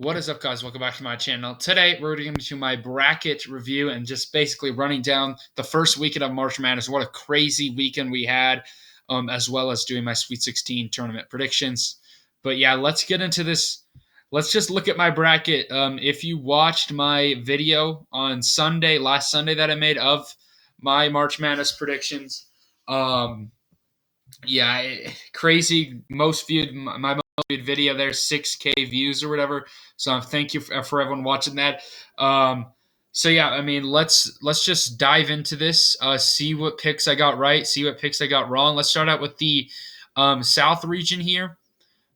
What is up, guys? Welcome back to my channel. Today, we're going to do my bracket review and just basically running down the first weekend of March Madness. What a crazy weekend we had, as well as doing my Sweet 16 tournament predictions. But yeah, let's get into this. Let's just look at my bracket. If you watched my video on last Sunday that I made of my March Madness predictions, um, yeah, crazy. Most viewed my most viewed video there, 6K views or whatever. So thank you for everyone watching that. Um, so yeah, I mean, let's just dive into this. See what picks I got right. See what picks I got wrong. Let's start out with the South region here.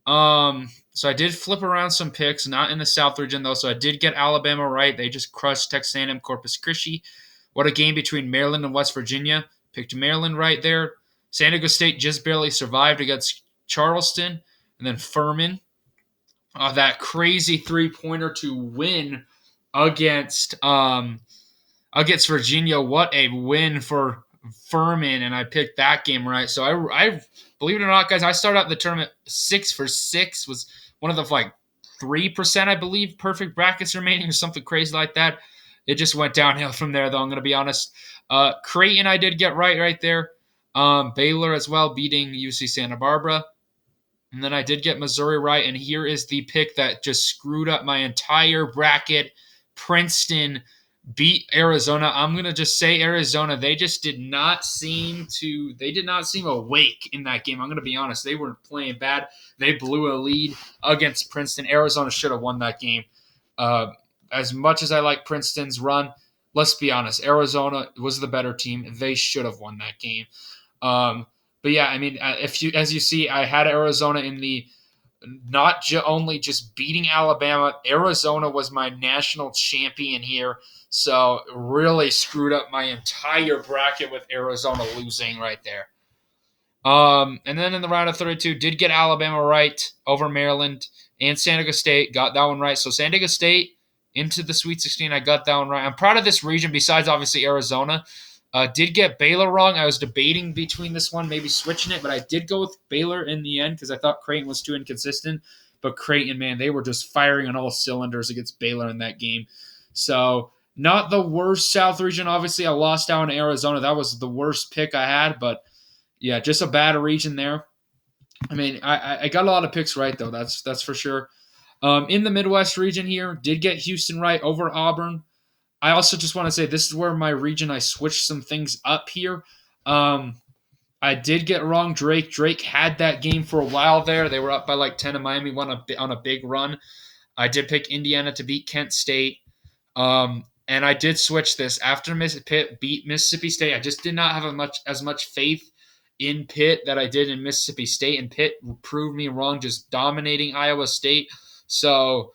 So I did flip around some picks, not in the South region though. So I did get Alabama right. They just crushed Texas A&M Corpus Christi. What a game between Maryland and West Virginia. Picked Maryland right there. San Diego State just barely survived against Charleston, and then Furman. That crazy three-pointer to win against against Virginia. What a win for Furman, and I picked that game right. So I believe it or not, guys, I started out the tournament 6 for 6. Was one of the 3%, I believe, perfect brackets remaining or something crazy like that. It just went downhill from there, though. I'm going to be honest. Creighton, I did get right there. Baylor as well, beating UC Santa Barbara. And then I did get Missouri right. And here is the pick that just screwed up my entire bracket. Princeton beat Arizona. I'm going to just say Arizona. They just did not seem awake in that game. I'm going to be honest. They were playing bad. They blew a lead against Princeton. Arizona should have won that game. As much as I like Princeton's run, let's be honest. Arizona was the better team. They should have won that game. But yeah, I mean, as you see, I had Arizona in the only just beating Alabama. Arizona was my national champion here, so really screwed up my entire bracket with Arizona losing right there. And then in the round of 32, did get Alabama right over Maryland, and San Diego State got that one right. So San Diego State into the Sweet 16, I got that one right. I'm proud of this region. Besides obviously Arizona. Did get Baylor wrong. I was debating between this one, maybe switching it, but I did go with Baylor in the end because I thought Creighton was too inconsistent. But Creighton, man, they were just firing on all cylinders against Baylor in that game. So not the worst South region. Obviously, I lost out in Arizona. That was the worst pick I had, but yeah, just a bad region there. I mean, I got a lot of picks right though. That's for sure. In the Midwest region here, did get Houston right over Auburn. I also just want to say this is where my region I switched some things up here. I did get wrong Drake. Drake had that game for a while there. They were up by 10, and Miami won on a big run. I did pick Indiana to beat Kent State. And I did switch this after Pitt beat Mississippi State. I just did not have as much faith in Pitt that I did in Mississippi State, and Pitt proved me wrong, just dominating Iowa State. So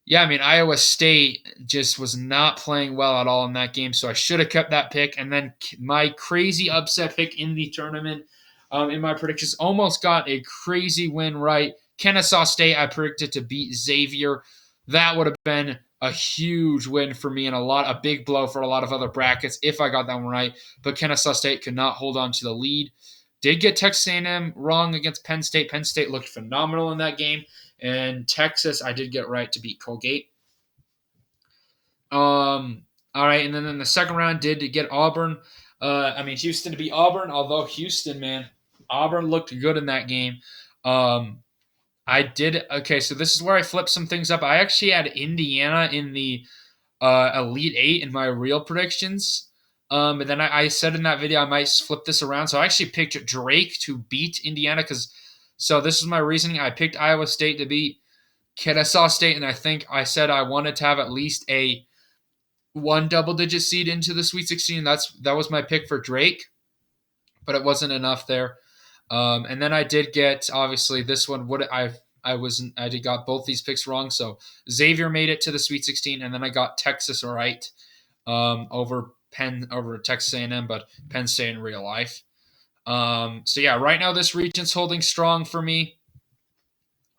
yeah, I mean, Iowa State just was not playing well at all in that game, so I should have kept that pick. And then my crazy upset pick in the tournament in my predictions almost got a crazy win right. Kennesaw State, I predicted to beat Xavier. That would have been a huge win for me and a big blow for a lot of other brackets if I got that one right. But Kennesaw State could not hold on to the lead. Did get Texas A&M wrong against Penn State. Penn State looked phenomenal in that game. And Texas, I did get right to beat Colgate. All right, and then in the second round, did get Auburn. Houston to beat Auburn. Although Houston, man, Auburn looked good in that game. I did okay. So this is where I flipped some things up. I actually had Indiana in the Elite Eight in my real predictions. And then I said in that video I might flip this around. So I actually picked Drake to beat Indiana because. So this is my reasoning. I picked Iowa State to beat Kennesaw State, and I think I said I wanted to have at least a one double-digit seed into the Sweet 16. That was my pick for Drake, but it wasn't enough there. And then I did get obviously this one. I did got both these picks wrong. So Xavier made it to the Sweet 16, and then I got Texas right over Texas A&M, but Penn State in real life. So yeah, right now this region's holding strong for me.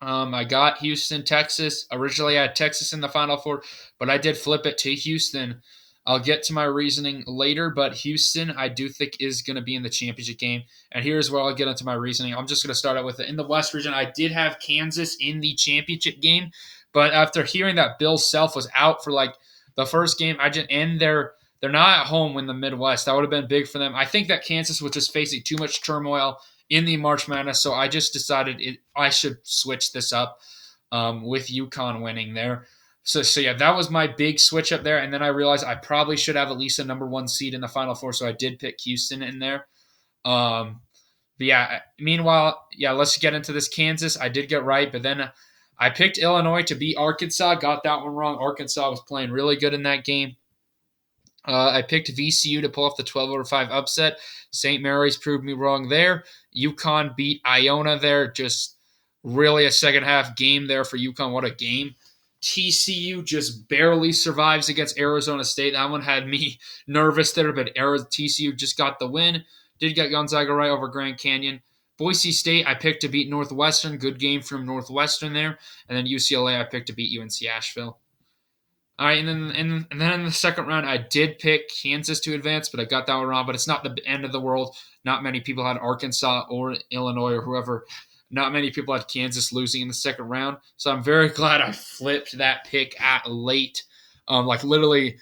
I got Houston, Texas. Originally, I had Texas in the Final Four, but I did flip it to Houston. I'll get to my reasoning later, but Houston, I do think, is going to be in the championship game. And here's where I'll get into my reasoning. I'm just going to start out with it. In the West region, I did have Kansas in the championship game, But after hearing that Bill Self was out for like the first game, they're not at home in the Midwest. That would have been big for them. I think that Kansas was just facing too much turmoil in the March Madness, so I just decided I should switch this up with UConn winning there. So yeah, that was my big switch up there. And then I realized I probably should have at least a number one seed in the Final Four, so I did pick Houston in there. But yeah, meanwhile, yeah, let's get into this Kansas. I did get right, but then I picked Illinois to beat Arkansas. Got that one wrong. Arkansas was playing really good in that game. I picked VCU to pull off the 12/5 upset. St. Mary's proved me wrong there. UConn beat Iona there. Just really a second half game there for UConn. What a game. TCU just barely survives against Arizona State. That one had me nervous there, but TCU just got the win. Did get Gonzaga right over Grand Canyon. Boise State, I picked to beat Northwestern. Good game from Northwestern there. And then UCLA, I picked to beat UNC Asheville. All right, and then in the second round, I did pick Kansas to advance, but I got that one wrong. But it's not the end of the world. Not many people had Arkansas or Illinois or whoever. Not many people had Kansas losing in the second round. So I'm very glad I flipped that pick at late, literally,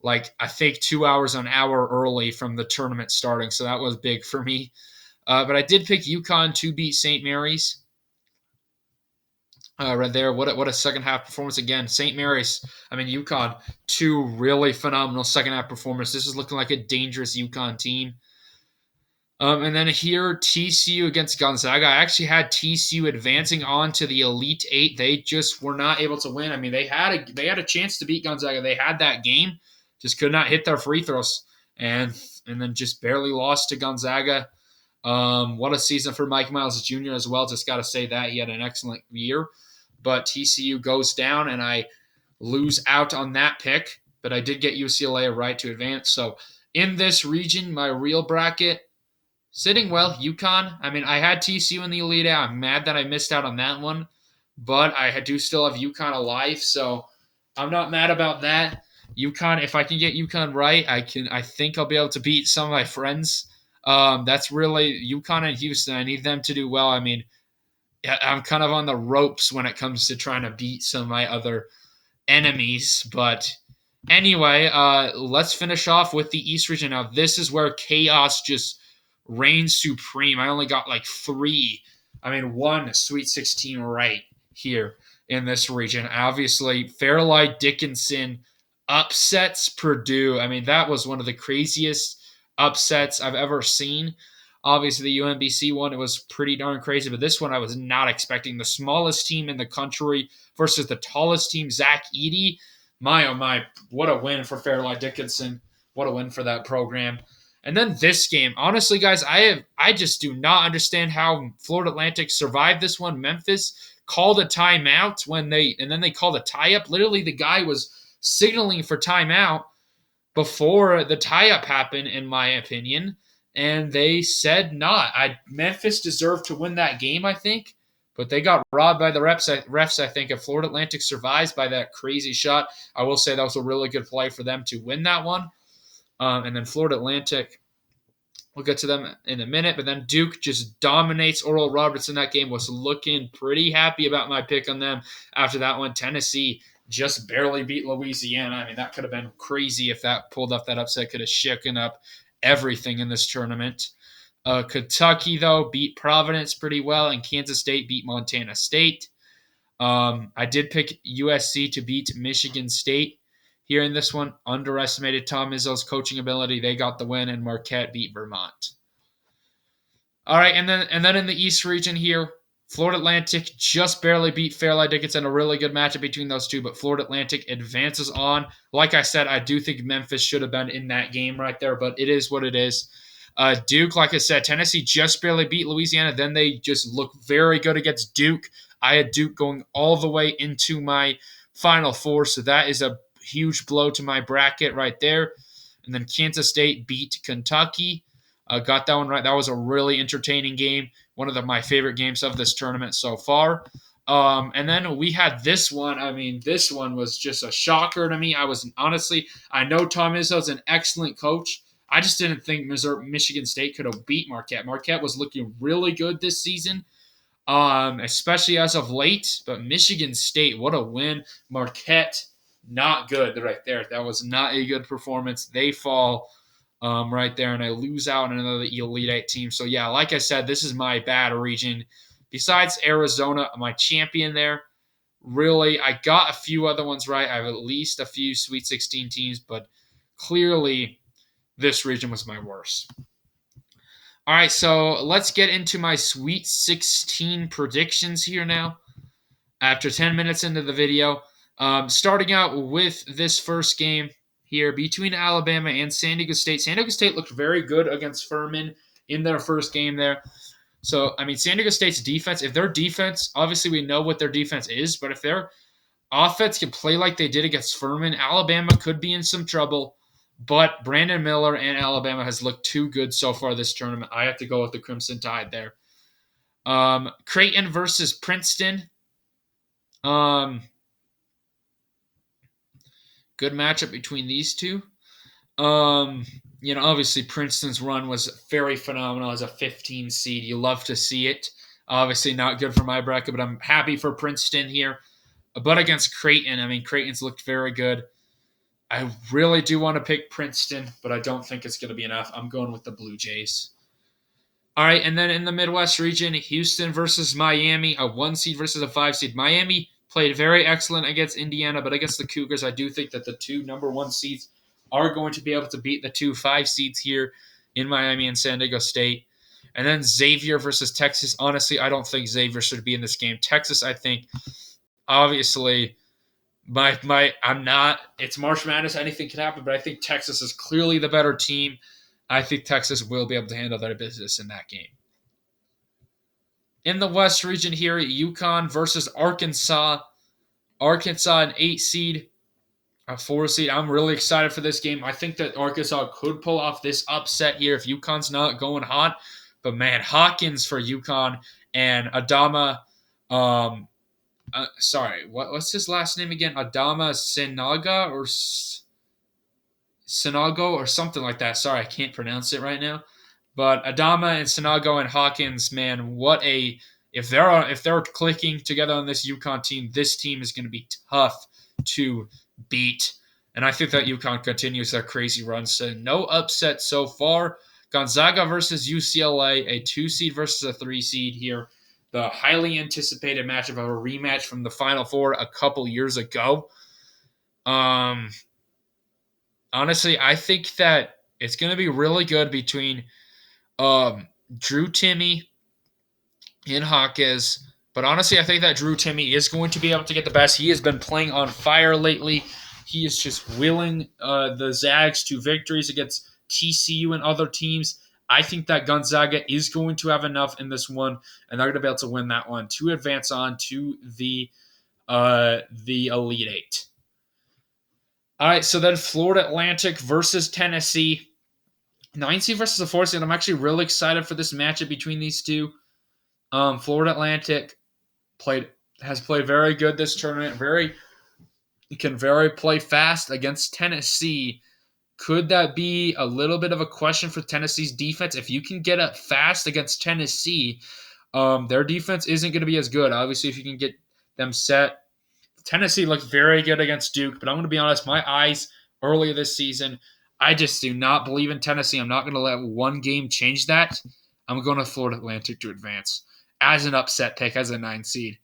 I think 2 hours, an hour early from the tournament starting. So that was big for me. But I did pick UConn to beat St. Mary's. Right there, what a second half performance again. St. Mary's, UConn, two really phenomenal second half performances. This is looking like a dangerous UConn team. And then here, TCU against Gonzaga. I actually had TCU advancing on to the Elite Eight. They just were not able to win. They had a chance to beat Gonzaga. They had that game, just could not hit their free throws, and then just barely lost to Gonzaga. What a season for Mike Miles Jr. as well. Just got to say that he had an excellent year. But TCU goes down, and I lose out on that pick. But I did get UCLA a right to advance. So in this region, my real bracket, sitting well, UConn. I had TCU in the Elite Eight. I'm mad that I missed out on that one. But I do still have UConn alive, so I'm not mad about that. UConn, if I can get UConn right, I think I'll be able to beat some of my friends. That's really UConn and Houston. I need them to do well. I'm kind of on the ropes when it comes to trying to beat some of my other enemies. But anyway, let's finish off with the East region. Now, this is where chaos just reigns supreme. I only got one Sweet 16 right here in this region. Obviously, Fairleigh Dickinson upsets Purdue. That was one of the craziest upsets I've ever seen. Obviously, the UMBC one, it was pretty darn crazy, but this one I was not expecting. The smallest team in the country versus the tallest team, Zach Edey. My, oh my, what a win for Fairleigh Dickinson. What a win for that program. And then this game, honestly, guys, I just do not understand how Florida Atlantic survived this one. Memphis called a timeout and then they called a tie-up. Literally, the guy was signaling for timeout before the tie-up happened, in my opinion. And they said not. Memphis deserved to win that game, I think, but they got robbed by the refs, I think. If Florida Atlantic survives by that crazy shot, I will say that was a really good play for them to win that one. And then Florida Atlantic, we'll get to them in a minute, but then Duke just dominates. Oral Roberts in that game. Was looking pretty happy about my pick on them after that one. Tennessee just barely beat Louisiana. That could have been crazy if that pulled off that upset. Could have shaken up everything in this tournament. Kentucky, though, beat Providence pretty well, and Kansas State beat Montana State. I did pick USC to beat Michigan State here in this one. Underestimated Tom Izzo's coaching ability. They got the win, and Marquette beat Vermont. All right, and then in the East region here, Florida Atlantic just barely beat Fairleigh Dickinson. A really good matchup between those two, but Florida Atlantic advances on. Like I said, I do think Memphis should have been in that game right there, but it is what it is. Duke, like I said, Tennessee just barely beat Louisiana. Then they just look very good against Duke. I had Duke going all the way into my Final Four, so that is a huge blow to my bracket right there. And then Kansas State beat Kentucky. Got that one right. That was a really entertaining game. One of my favorite games of this tournament so far. And then we had this one. This one was just a shocker to me. I know Tom Izzo's an excellent coach. I just didn't think Michigan State could have beat Marquette. Marquette was looking really good this season. especially as of late. But Michigan State, what a win. Marquette, not good right there. That was not a good performance. They fall right there, and I lose out on another Elite Eight team. So, yeah, like I said, this is my bad region. Besides Arizona, my champion there. Really, I got a few other ones right. I have at least a few Sweet 16 teams, but clearly this region was my worst. All right, so let's get into my Sweet 16 predictions here now. After 10 minutes into the video, starting out with this first game here between Alabama and San Diego State. San Diego State looked very good against Furman in their first game there. So, I mean, San Diego State's defense, if their defense, obviously we know what their defense is, but if their offense can play like they did against Furman, Alabama could be in some trouble. But Brandon Miller and Alabama has looked too good so far this tournament. I have to go with the Crimson Tide there. Creighton versus Princeton. Good matchup between these two. Obviously Princeton's run was very phenomenal as a 15 seed. You love to see it. Obviously not good for my bracket, but I'm happy for Princeton here. But against Creighton, I mean, Creighton's looked very good. I really do want to pick Princeton, but I don't think it's going to be enough. I'm going with the Blue Jays. All right, and then in the Midwest region, Houston versus Miami, a 1 seed versus a 5 seed. Miami played very excellent against Indiana, but against the Cougars, I do think that the two number 1 seeds are going to be able to beat the 2 5 seeds here in Miami and San Diego State. And then Xavier versus Texas. Honestly, I don't think Xavier should be in this game. Texas, I think, obviously, I'm not. It's March Madness. Anything can happen, but I think Texas is clearly the better team. I think Texas will be able to handle their business in that game. In the West region here, UConn versus Arkansas. Arkansas, an 8 seed, a 4 seed. I'm really excited for this game. I think that Arkansas could pull off this upset here if UConn's not going hot. But, man, Hawkins for UConn and Adama what's his last name again? Adama Sinago or something like that. Sorry, I can't pronounce it right now. But Adama and Sinago and Hawkins, man, if they're clicking together on this UConn team, this team is going to be tough to beat. And I think that UConn continues their crazy run. So no upset so far. Gonzaga versus UCLA, a 2 seed versus a 3 seed here. The highly anticipated matchup of a rematch from the Final Four a couple years ago. Honestly, I think that it's going to be really good between Drew Timme and Hawkins. But honestly, I think that Drew Timme is going to be able to get the best. He has been playing on fire lately. He is just willing the Zags to victories against TCU and other teams. I think that Gonzaga is going to have enough in this one, and they're going to be able to win that one to advance on to the Elite Eight. All right, so then Florida Atlantic versus Tennessee. 9 seed versus a 4 seed. I'm actually really excited for this matchup between these two. Florida Atlantic has played very good this tournament. Can play fast against Tennessee. Could that be a little bit of a question for Tennessee's defense? If you can get up fast against Tennessee, their defense isn't going to be as good. Obviously, if you can get them set. Tennessee looked very good against Duke, but I'm going to be honest, my eyes earlier this season, I just do not believe in Tennessee. I'm not going to let one game change that. I'm going to Florida Atlantic to advance as an upset pick, as a 9 seed.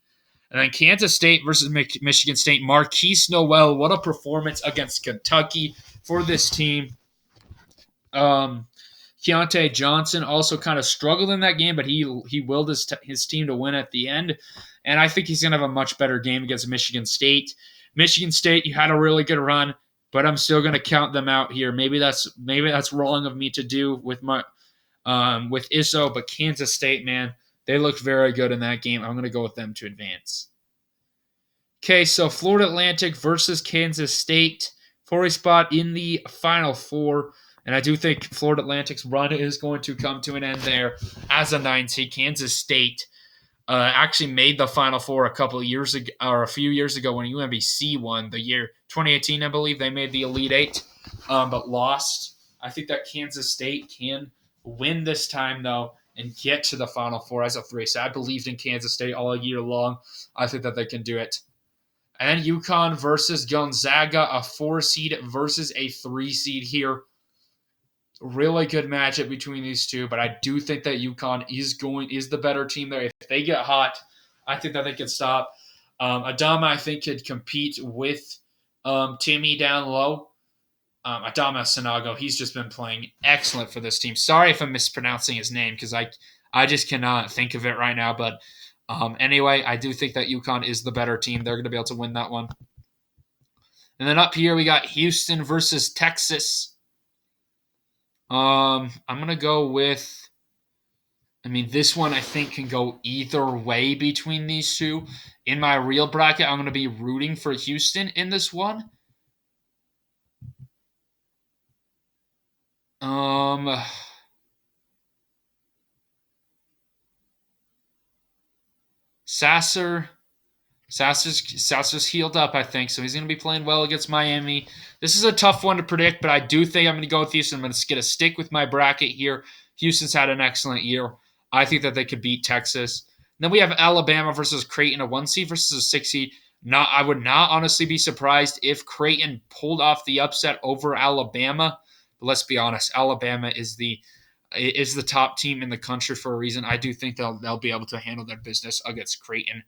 And then Kansas State versus Michigan State. Marquise Noel, what a performance against Kentucky for this team. Keontae Johnson also kind of struggled in that game, but he willed his team to win at the end. And I think he's going to have a much better game against Michigan State. Michigan State, you had a really good run, but I'm still going to count them out here. Maybe that's wrong of me to do with Izzo, but Kansas State, man, they looked very good in that game. I'm going to go with them to advance. Okay, so Florida Atlantic versus Kansas State for a spot in the Final Four. And I do think Florida Atlantic's run is going to come to an end there as a 9 seed. Kansas State actually made the Final Four a few years ago when UMBC won the year 2018, I believe. They made the Elite Eight, but lost. I think that Kansas State can win this time, though, and get to the Final Four as a 3. So I believed in Kansas State all year long. I think that they can do it. And then UConn versus Gonzaga, a 4 seed versus a 3 seed here. Really good matchup between these two, but I do think that UConn is the better team there. If they get hot, I think that they can stop. Adama, I think, could compete with Timmy down low. Adama Sanago, he's just been playing excellent for this team. Sorry if I'm mispronouncing his name because I just cannot think of it right now. But anyway, I do think that UConn is the better team. They're going to be able to win that one. And then up here we got Houston versus Texas. I'm gonna go with. I mean, this one I think can go either way between these two. In my real bracket, I'm gonna be rooting for Houston in this one. Sasser's healed up, I think, so he's going to be playing well against Miami. This is a tough one to predict, but I do think I'm going to go with Houston. I'm going to get a stick with my bracket here. Houston's had an excellent year. I think that they could beat Texas. And then we have Alabama versus Creighton, a 1 seed versus a 6 seed. I would not honestly be surprised if Creighton pulled off the upset over Alabama. But let's be honest, Alabama is the top team in the country for a reason. I do think they'll be able to handle their business against Creighton.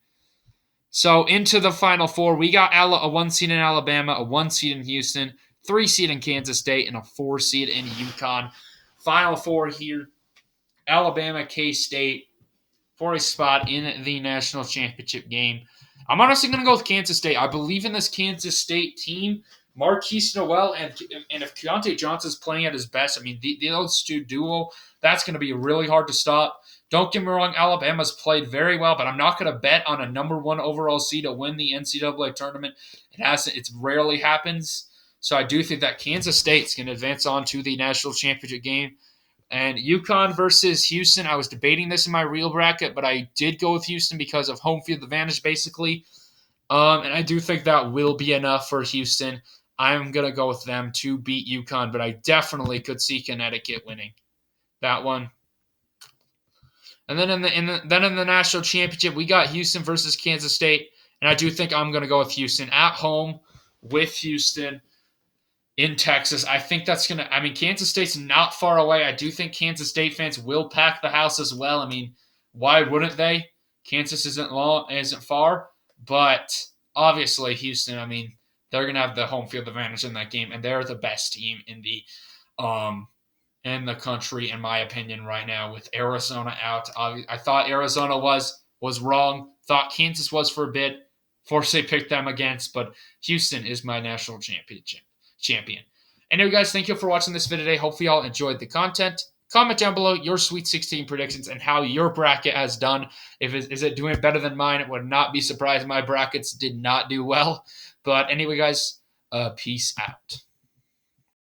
So into the Final Four, we got a 1 seed in Alabama, a 1 seed in Houston, 3 seed in Kansas State, and a 4 seed in UConn. Final Four here, Alabama, K-State for a spot in the national championship game. I'm honestly going to go with Kansas State. I believe in this Kansas State team. Marquise Noel and if Keontae Johnson's playing at his best, I mean, those two duo, that's going to be really hard to stop. Don't get me wrong, Alabama's played very well, but I'm not going to bet on a number 1 overall seed to win the NCAA tournament. It rarely happens. So I do think that Kansas State's going to advance on to the national championship game. And UConn versus Houston, I was debating this in my real bracket, but I did go with Houston because of home field advantage, basically. And I do think that will be enough for Houston. I'm going to go with them to beat UConn, but I definitely could see Connecticut winning that one. And then in the national championship, we got Houston versus Kansas State, and I do think I'm going to go with Houston at home with Houston in Texas. I think that's going to – I mean, Kansas State's not far away. I do think Kansas State fans will pack the house as well. I mean, why wouldn't they? Kansas isn't far, but obviously Houston, I mean, they're going to have the home field advantage in that game, and they're the best team in the country, in my opinion, right now with Arizona out. I thought Arizona was wrong. Thought Kansas was for a bit. Forced they picked them against, but Houston is my national champion. Anyway, guys, thank you for watching this video today. Hopefully, y'all enjoyed the content. Comment down below your Sweet 16 predictions and how your bracket has done. Is it doing better than mine? It would not be surprised. My brackets did not do well. But anyway, guys, peace out.